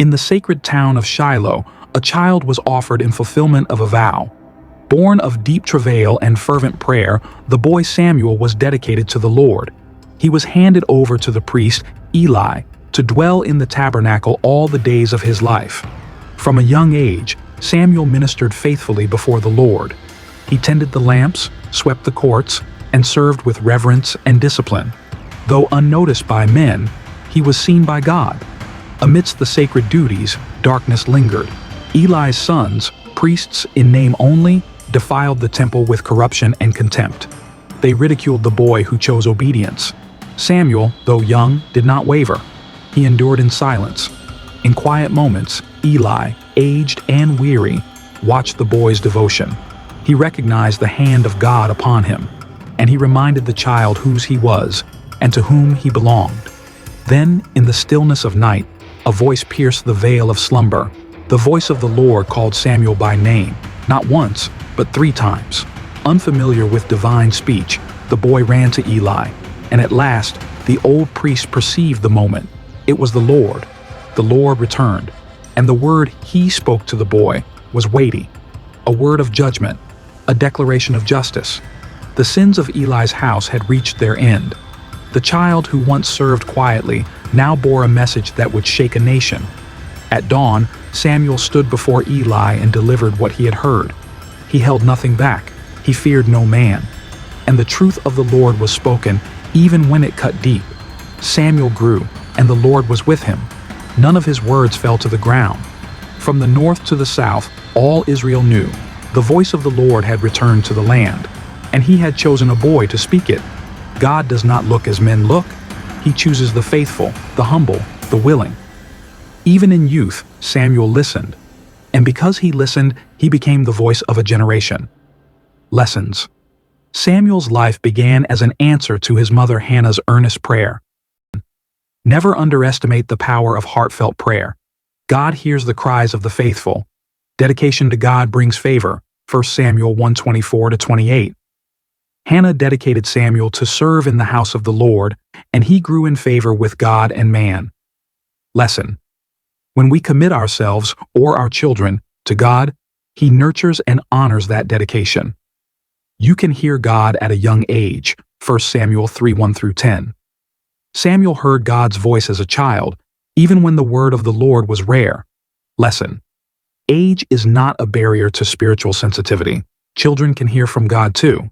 In the sacred town of Shiloh, a child was offered in fulfillment of a vow. Born of deep travail and fervent prayer, the boy Samuel was dedicated to the Lord. He was handed over to the priest, Eli, to dwell in the tabernacle all the days of his life. From a young age, Samuel ministered faithfully before the Lord. He tended the lamps, swept the courts, and served with reverence and discipline. Though unnoticed by men, he was seen by God. Amidst the sacred duties, darkness lingered. Eli's sons, priests in name only, defiled the temple with corruption and contempt. They ridiculed the boy who chose obedience. Samuel, though young, did not waver. He endured in silence. In quiet moments, Eli, aged and weary, watched the boy's devotion. He recognized the hand of God upon him, and he reminded the child whose he was and to whom he belonged. Then, in the stillness of night, a voice pierced the veil of slumber. The voice of the Lord called Samuel by name, not once, but 3 times. Unfamiliar with divine speech, the boy ran to Eli, and at last, the old priest perceived the moment. It was the Lord. The Lord returned, and the word he spoke to the boy was weighty, a word of judgment, a declaration of justice. The sins of Eli's house had reached their end. The child who once served quietly now bore a message that would shake a nation. At dawn, Samuel stood before Eli and delivered what he had heard. He held nothing back. He feared no man. And the truth of the Lord was spoken, even when it cut deep. Samuel grew, and the Lord was with him. None of his words fell to the ground. From the north to the south, all Israel knew the voice of the Lord had returned to the land, and he had chosen a boy to speak it. God does not look as men look. He chooses the faithful, the humble, the willing. Even in youth, Samuel listened, and because he listened, he became the voice of a generation. Lessons. Samuel's life began as an answer to his mother Hannah's earnest prayer. Never underestimate the power of heartfelt prayer. God hears the cries of the faithful. Dedication to God brings favor. 1 Samuel 1:24-28. Hannah dedicated Samuel to serve in the house of the Lord, and he grew in favor with God and man. Lesson. When we commit ourselves or our children to God, He nurtures and honors that dedication. You can hear God at a young age. 1 Samuel 3:1-10. Samuel heard God's voice as a child, even when the word of the Lord was rare. Lesson. Age is not a barrier to spiritual sensitivity. Children can hear from God too.